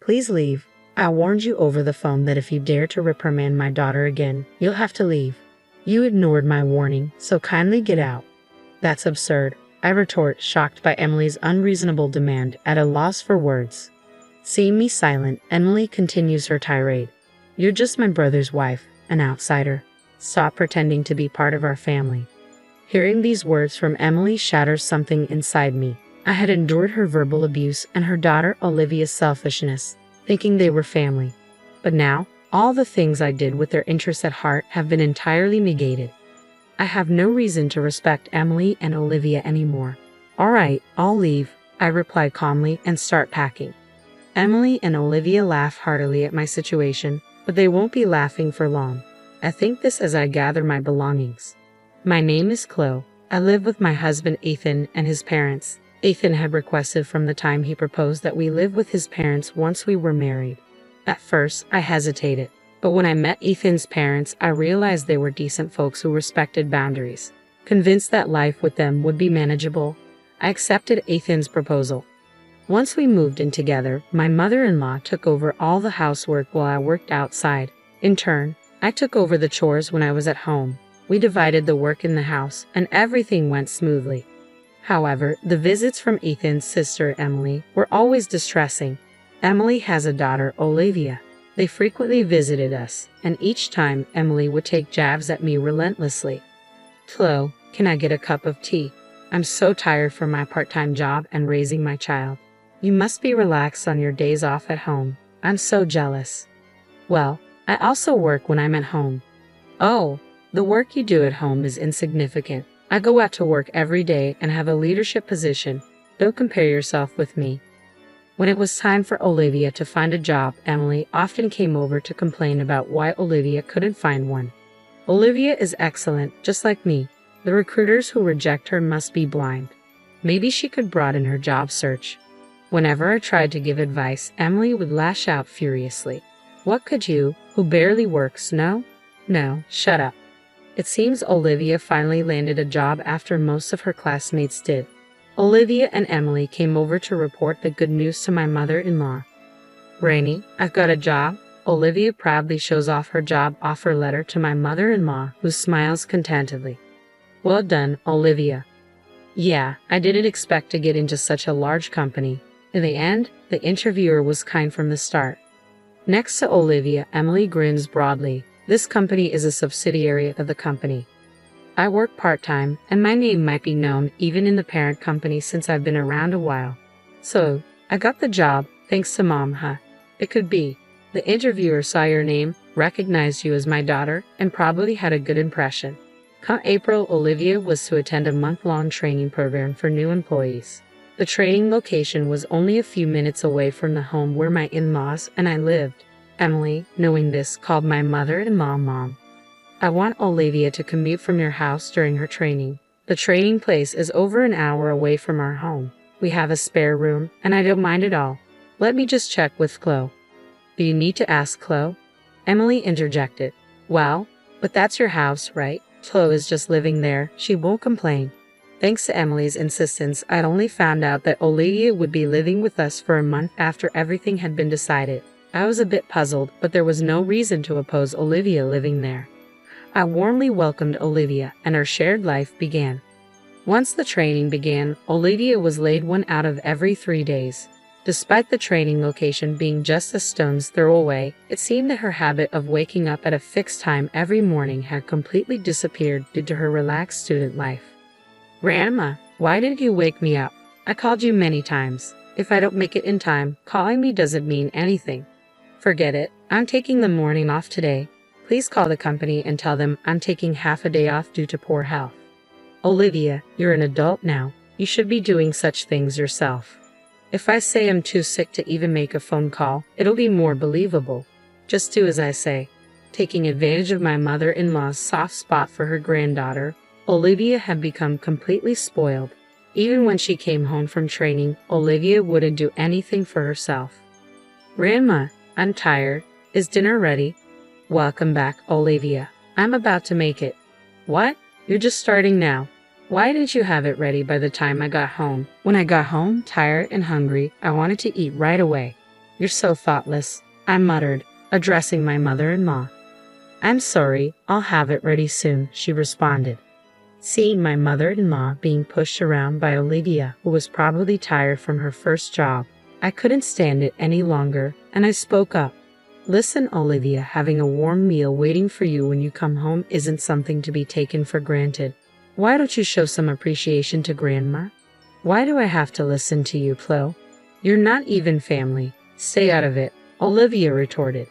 Please leave. I warned you over the phone that if you dare to reprimand my daughter again, you'll have to leave. You ignored my warning, so kindly get out. That's absurd, I retort, shocked by Emily's unreasonable demand, at a loss for words. Seeing me silent, Emily continues her tirade. You're just my brother's wife, an outsider. Stop pretending to be part of our family. Hearing these words from Emily shatters something inside me. I had endured her verbal abuse and her daughter Olivia's selfishness, thinking they were family. But now, all the things I did with their interests at heart have been entirely negated. I have no reason to respect Emily and Olivia anymore. All right, I'll leave, I reply calmly and start packing. Emily and Olivia laugh heartily at my situation, but they won't be laughing for long. I think this as I gather my belongings. My name is Chloe. I live with my husband Ethan and his parents. Ethan had requested from the time he proposed that we live with his parents once we were married. At first, I hesitated, but when I met Ethan's parents, I realized they were decent folks who respected boundaries. Convinced that life with them would be manageable, I accepted Ethan's proposal. Once we moved in together, my mother-in-law took over all the housework while I worked outside. In turn, I took over the chores when I was at home. We divided the work in the house, and everything went smoothly. However, the visits from Ethan's sister, Emily, were always distressing. Emily has a daughter, Olivia. They frequently visited us, and each time Emily would take jabs at me relentlessly. Chloe, can I get a cup of tea? I'm so tired from my part-time job and raising my child. You must be relaxed on your days off at home. I'm so jealous. Well, I also work when I'm at home. Oh, the work you do at home is insignificant. I go out to work every day and have a leadership position. Don't compare yourself with me. When it was time for Olivia to find a job, Emily often came over to complain about why Olivia couldn't find one. Olivia is excellent, just like me. The recruiters who reject her must be blind. Maybe she could broaden her job search. Whenever I tried to give advice, Emily would lash out furiously. What could you, who barely works, know? No, shut up. It seems Olivia finally landed a job after most of her classmates did. Olivia and Emily came over to report the good news to my mother-in-law. Rainey, I've got a job. Olivia proudly shows off her job offer letter to my mother-in-law, who smiles contentedly. Well done, Olivia. Yeah, I didn't expect to get into such a large company. In the end, the interviewer was kind from the start. Next to Olivia, Emily grins broadly. This company is a subsidiary of the company. I work part-time, and my name might be known even in the parent company since I've been around a while. So, I got the job, thanks to Mom, huh? It could be. The interviewer saw your name, recognized you as my daughter, and probably had a good impression. Come April, Olivia was to attend a month-long training program for new employees. The training location was only a few minutes away from the home where my in-laws and I lived. Emily, knowing this, called my mother-in-law Mom. I want Olivia to commute from your house during her training. The training place is over an hour away from our home. We have a spare room, and I don't mind at all. Let me just check with Chloe. Do you need to ask Chloe? Emily interjected. Well, but that's your house, right? Chloe is just living there. She won't complain. Thanks to Emily's insistence, I'd only found out that Olivia would be living with us for a month after everything had been decided. I was a bit puzzled, but there was no reason to oppose Olivia living there. I warmly welcomed Olivia, and our shared life began. Once the training began, Olivia was laid one out of every 3 days. Despite the training location being just a stone's throw away, it seemed that her habit of waking up at a fixed time every morning had completely disappeared due to her relaxed student life. Grandma, why didn't you wake me up? I called you many times. If I don't make it in time, calling me doesn't mean anything. Forget it. I'm taking the morning off today. Please call the company and tell them I'm taking half a day off due to poor health. Olivia, you're an adult now. You should be doing such things yourself. If I say I'm too sick to even make a phone call, it'll be more believable. Just do as I say. Taking advantage of my mother-in-law's soft spot for her granddaughter, Olivia had become completely spoiled. Even when she came home from training, Olivia wouldn't do anything for herself. Grandma, I'm tired. Is dinner ready? Welcome back, Olivia. I'm about to make it. What? You're just starting now. Why didn't you have it ready by the time I got home? When I got home, tired and hungry, I wanted to eat right away. You're so thoughtless, I muttered, addressing my mother-in-law. I'm sorry, I'll have it ready soon, she responded. Seeing my mother-in-law being pushed around by Olivia, who was probably tired from her first job, I couldn't stand it any longer, and I spoke up. Listen, Olivia, having a warm meal waiting for you when you come home isn't something to be taken for granted. Why don't you show some appreciation to Grandma? Why do I have to listen to you, Chloe? You're not even family. Stay out of it, Olivia retorted.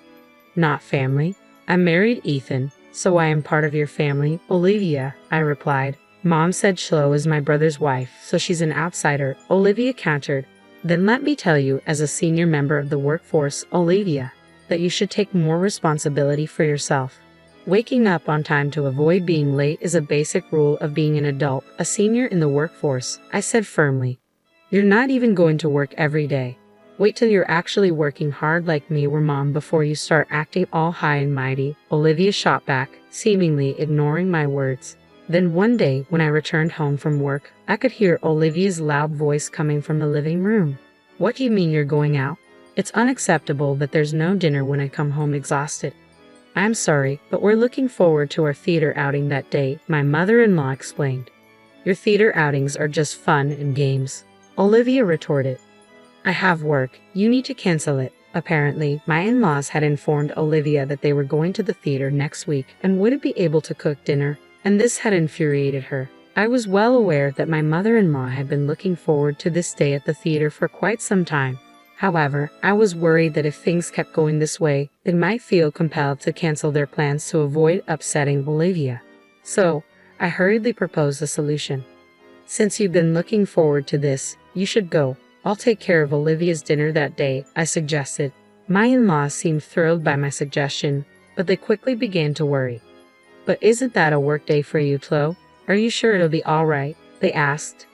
Not family? I married Ethan, so I am part of your family, Olivia, I replied. Mom said Chloe is my brother's wife, so she's an outsider, Olivia countered. Then let me tell you, as a senior member of the workforce, Olivia, that you should take more responsibility for yourself. Waking up on time to avoid being late is a basic rule of being an adult, a senior in the workforce, I said firmly. You're not even going to work every day. Wait till you're actually working hard like me or Mom before you start acting all high and mighty, Olivia shot back, seemingly ignoring my words. Then one day, when I returned home from work, I could hear Olivia's loud voice coming from the living room. What do you mean you're going out? It's unacceptable that there's no dinner when I come home exhausted. I'm sorry, but we're looking forward to our theater outing that day, my mother-in-law explained. Your theater outings are just fun and games, Olivia retorted. I have work. You need to cancel it. Apparently, my in-laws had informed Olivia that they were going to the theater next week and wouldn't be able to cook dinner, and this had infuriated her. I was well aware that my mother-in-law had been looking forward to this day at the theater for quite some time. However, I was worried that if things kept going this way, they might feel compelled to cancel their plans to avoid upsetting Olivia. So, I hurriedly proposed a solution. Since you've been looking forward to this, you should go. I'll take care of Olivia's dinner that day, I suggested. My in-laws seemed thrilled by my suggestion, but they quickly began to worry. But isn't that a work day for you, Chloe? Are you sure it'll be all right? They asked.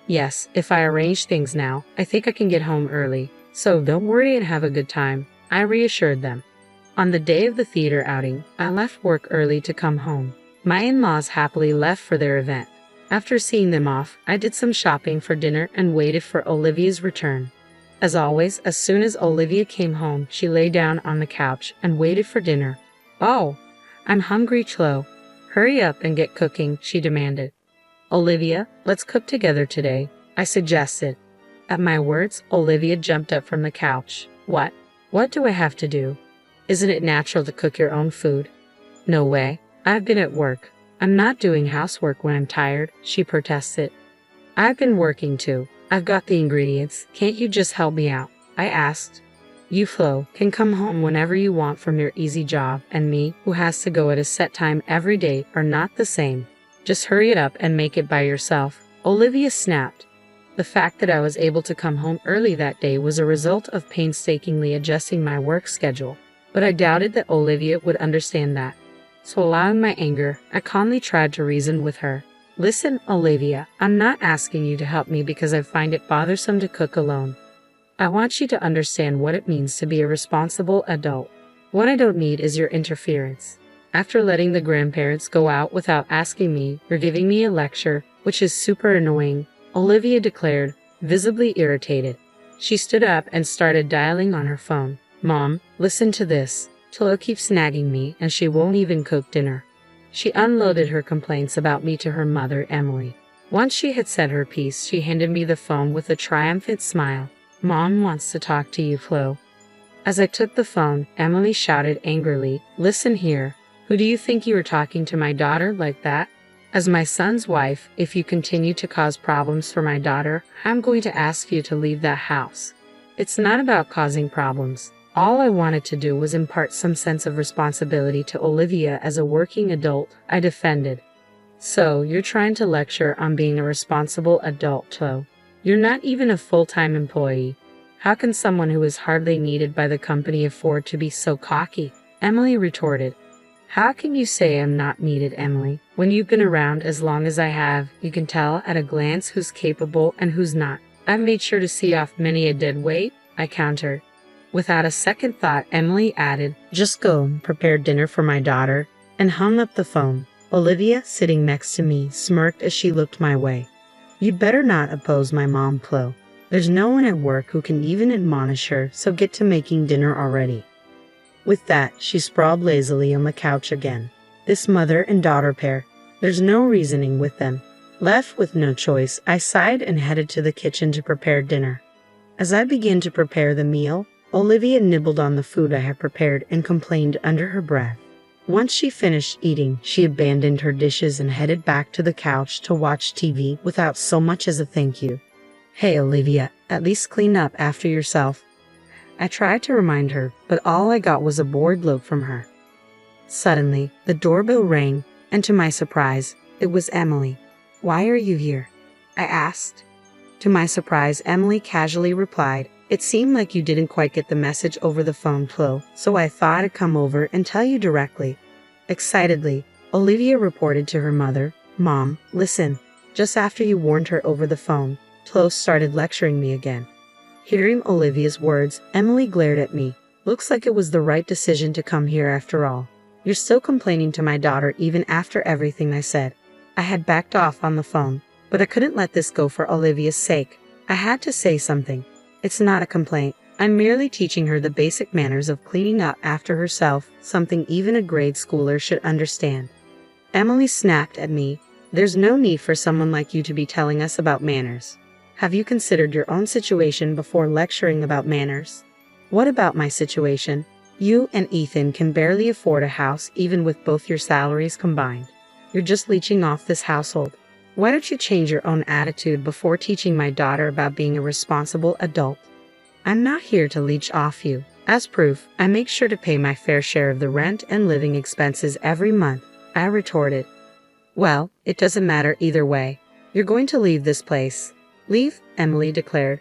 Yes, if I arrange things now, I think I can get home early. So don't worry and have a good time, I reassured them. On the day of the theater outing, I left work early to come home. My in-laws happily left for their event. After seeing them off, I did some shopping for dinner and waited for Olivia's return. As always, as soon as Olivia came home, she lay down on the couch and waited for dinner. Oh, I'm hungry, Chloe. Hurry up and get cooking, she demanded. Olivia, let's cook together today, I suggested. At my words, Olivia jumped up from the couch. What? What do I have to do? Isn't it natural to cook your own food? No way. I've been at work. I'm not doing housework when I'm tired, she protested. I've been working too. I've got the ingredients. Can't you just help me out? I asked. You, Flo, can come home whenever you want from your easy job, and me, who has to go at a set time every day, are not the same. Just hurry it up and make it by yourself, Olivia snapped. The fact that I was able to come home early that day was a result of painstakingly adjusting my work schedule, but I doubted that Olivia would understand that. So allowing my anger, I calmly tried to reason with her. Listen, Olivia, I'm not asking you to help me because I find it bothersome to cook alone. I want you to understand what it means to be a responsible adult. What I don't need is your interference. After letting the grandparents go out without asking me, you're giving me a lecture, which is super annoying, Olivia declared, visibly irritated. She stood up and started dialing on her phone. Mom, listen to this. Chloe keeps nagging me and she won't even cook dinner. She unloaded her complaints about me to her mother, Emily. Once she had said her piece, she handed me the phone with a triumphant smile. Mom wants to talk to you, Chloe. As I took the phone, Emily shouted angrily, Listen here. Who do you think you are talking to my daughter like that? As my son's wife, if you continue to cause problems for my daughter, I'm going to ask you to leave that house. It's not about causing problems. All I wanted to do was impart some sense of responsibility to Olivia as a working adult, I defended. So, you're trying to lecture on being a responsible adult, Chloe. You're not even a full-time employee. How can someone who is hardly needed by the company afford to be so cocky? Emily retorted. How can you say I'm not needed, Emily? When you've been around as long as I have, you can tell at a glance who's capable and who's not. I've made sure to see off many a dead weight, I countered. Without a second thought, Emily added, Just go and prepare dinner for my daughter, and hung up the phone. Olivia, sitting next to me, smirked as she looked my way. You'd better not oppose my mom, Chloe. There's no one at work who can even admonish her, so get to making dinner already." With that, she sprawled lazily on the couch again. This mother and daughter pair. There's no reasoning with them. Left with no choice, I sighed and headed to the kitchen to prepare dinner. As I began to prepare the meal, Olivia nibbled on the food I had prepared and complained under her breath. Once she finished eating, she abandoned her dishes and headed back to the couch to watch TV without so much as a thank you. "Hey, Olivia, at least clean up after yourself." I tried to remind her, but all I got was a bored look from her. Suddenly, the doorbell rang, and to my surprise, it was Emily. "Why are you here?" I asked. To my surprise, Emily casually replied, "It seemed like you didn't quite get the message over the phone, Chloe, so I thought I'd come over and tell you directly." Excitedly, Olivia reported to her mother, "Mom, listen. Just after you warned her over the phone, Chloe started lecturing me again." Hearing Olivia's words, Emily glared at me. "Looks like it was the right decision to come here after all. You're still complaining to my daughter even after everything I said." I had backed off on the phone, but I couldn't let this go for Olivia's sake. I had to say something. "It's not a complaint. I'm merely teaching her the basic manners of cleaning up after herself, something even a grade schooler should understand." Emily snapped at me. "There's no need for someone like you to be telling us about manners. Have you considered your own situation before lecturing about manners?" "What about my situation? You and Ethan can barely afford a house even with both your salaries combined. You're just leeching off this household. Why don't you change your own attitude before teaching my daughter about being a responsible adult?" "I'm not here to leech off you. As proof, I make sure to pay my fair share of the rent and living expenses every month," I retorted. "Well, it doesn't matter either way. You're going to leave this place." "Leave?" Emily declared.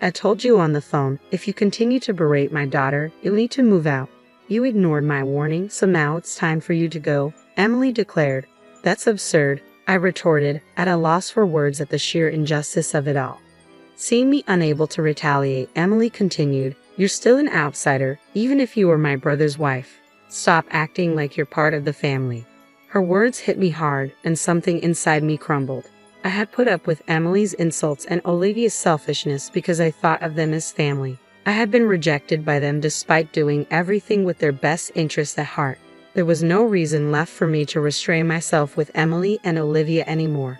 "I told you on the phone, if you continue to berate my daughter, you'll need to move out." "You ignored my warning, so now it's time for you to go," Emily declared. "That's absurd," I retorted, at a loss for words at the sheer injustice of it all. Seeing me unable to retaliate, Emily continued, "You're still an outsider, even if you were my brother's wife. Stop acting like you're part of the family." Her words hit me hard, and something inside me crumbled. I had put up with Emily's insults and Olivia's selfishness because I thought of them as family. I had been rejected by them despite doing everything with their best interests at heart. There was no reason left for me to restrain myself with Emily and Olivia anymore.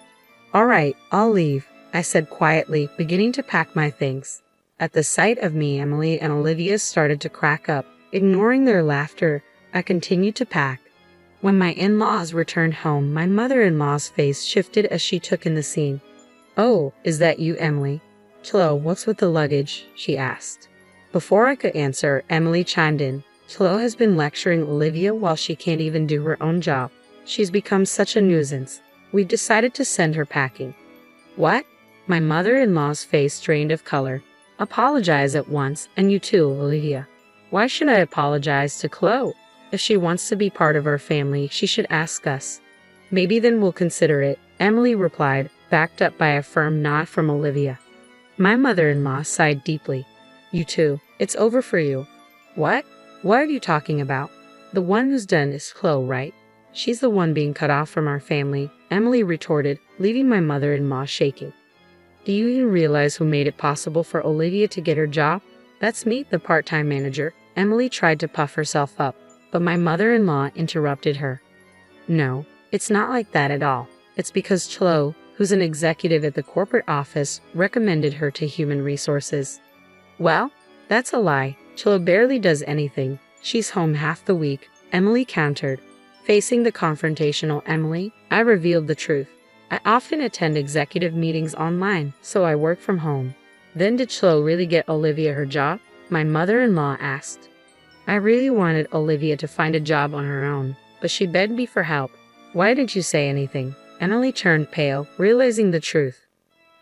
"All right, I'll leave," I said quietly, beginning to pack my things. At the sight of me, Emily and Olivia started to crack up. Ignoring their laughter, I continued to pack. When my in-laws returned home, my mother-in-law's face shifted as she took in the scene. "Oh, is that you, Emily? Chloe, what's with the luggage?" she asked. Before I could answer, Emily chimed in. "Chloe has been lecturing Olivia while she can't even do her own job. She's become such a nuisance. We've decided to send her packing." "What?" My mother-in-law's face drained of color. "Apologize at once, and you too, Olivia." "Why should I apologize to Chloe? If she wants to be part of our family, she should ask us." "Maybe then we'll consider it," Emily replied, backed up by a firm nod from Olivia. My mother-in-law sighed deeply. "You too. It's over for you." "What? What are you talking about?" "The one who's done is Chloe, right? She's the one being cut off from our family," Emily retorted, leaving my mother-in-law shaking. "Do you even realize who made it possible for Olivia to get her job? That's me, the part-time manager." Emily tried to puff herself up, but my mother-in-law interrupted her. "No, it's not like that at all. It's because Chloe, who's an executive at the corporate office, recommended her to human resources." "Well, that's a lie. Chloe barely does anything. She's home half the week," Emily countered. Facing the confrontational Emily, I revealed the truth. "I often attend executive meetings online, so I work from home." "Then did Chloe really get Olivia her job?" my mother-in-law asked. "I really wanted Olivia to find a job on her own, but she begged me for help." "Why didn't you say anything?" Emily turned pale, realizing the truth.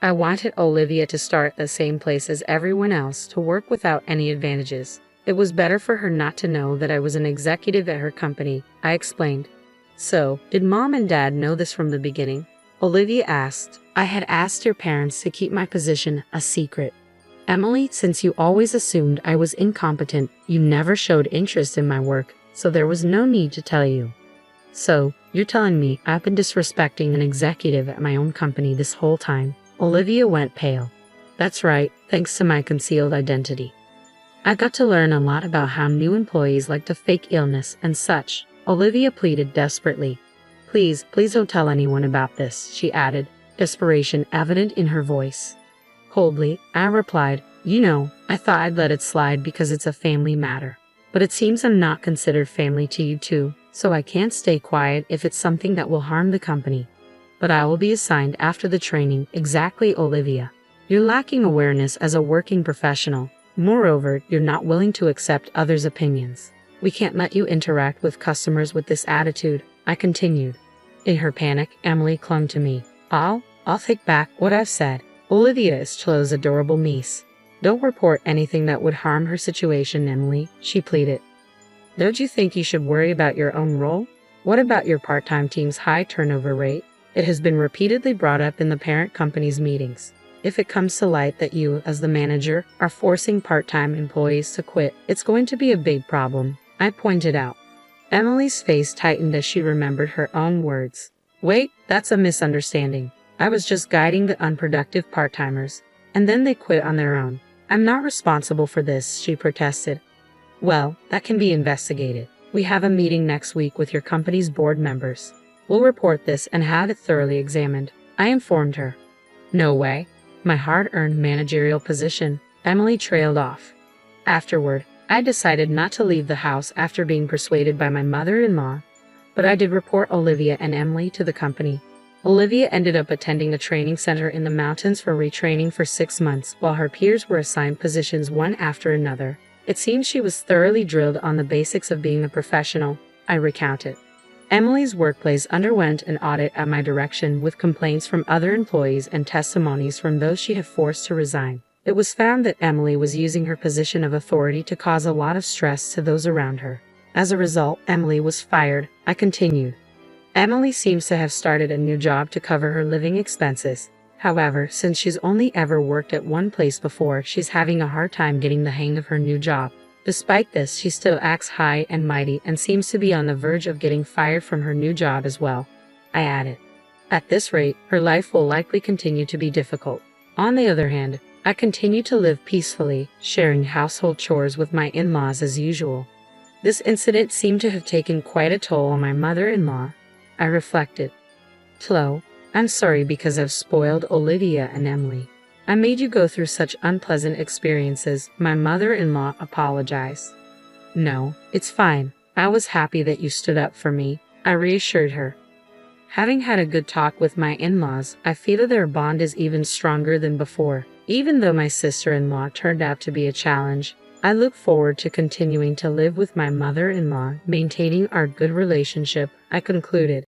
"I wanted Olivia to start at the same place as everyone else, to work without any advantages. It was better for her not to know that I was an executive at her company," I explained. "So, did Mom and Dad know this from the beginning?" Olivia asked. "I had asked your parents to keep my position a secret." "Emily, since you always assumed I was incompetent, you never showed interest in my work, so there was no need to tell you." "So, you're telling me I've been disrespecting an executive at my own company this whole time?" Olivia went pale. That's right, thanks to my concealed identity. I got to learn a lot about how new employees like to fake illness and such, Olivia pleaded desperately. Please don't tell anyone about this, she added, desperation evident in her voice. Coldly, I replied, I thought I'd let it slide because it's a family matter. But it seems I'm not considered family to you too, so I can't stay quiet if it's something that will harm the company. But I will be assigned after the training, exactly, Olivia. You're lacking awareness as a working professional. Moreover, you're not willing to accept others' opinions. We can't let you interact with customers with this attitude, I continued. In her panic, Emily clung to me. I'll take back what I've said. Olivia is Chloe's adorable niece. Don't report anything that would harm her situation, Emily, she pleaded. Don't you think you should worry about your own role? What about your part-time team's high turnover rate? It has been repeatedly brought up in the parent company's meetings. If it comes to light that you, as the manager, are forcing part-time employees to quit, it's going to be a big problem, I pointed out. Emily's face tightened as she remembered her own words. Wait, that's a misunderstanding. I was just guiding the unproductive part-timers, and then they quit on their own. I'm not responsible for this, she protested. Well, that can be investigated. We have a meeting next week with your company's board members. We'll report this and have it thoroughly examined, I informed her. No way. My hard-earned managerial position, Emily trailed off. Afterward, I decided not to leave the house after being persuaded by my mother-in-law, but I did report Olivia and Emily to the company. Olivia ended up attending a training center in the mountains for retraining for 6 months, while her peers were assigned positions one after another. It seems she was thoroughly drilled on the basics of being a professional, I recounted. Emily's workplace underwent an audit at my direction with complaints from other employees and testimonies from those she had forced to resign. It was found that Emily was using her position of authority to cause a lot of stress to those around her. As a result, Emily was fired, I continued. Emily seems to have started a new job to cover her living expenses. However, since she's only ever worked at one place before, she's having a hard time getting the hang of her new job. Despite this, she still acts high and mighty and seems to be on the verge of getting fired from her new job as well, I added. At this rate, her life will likely continue to be difficult. On the other hand, I continue to live peacefully, sharing household chores with my in-laws as usual. This incident seemed to have taken quite a toll on my mother-in-law, I reflected. Chloe, I'm sorry because I've spoiled Olivia and Emily. I made you go through such unpleasant experiences, my mother-in-law apologized. No, it's fine. I was happy that you stood up for me, I reassured her. Having had a good talk with my in-laws, I feel their bond is even stronger than before. Even though my sister-in-law turned out to be a challenge, I look forward to continuing to live with my mother-in-law, maintaining our good relationship, I concluded.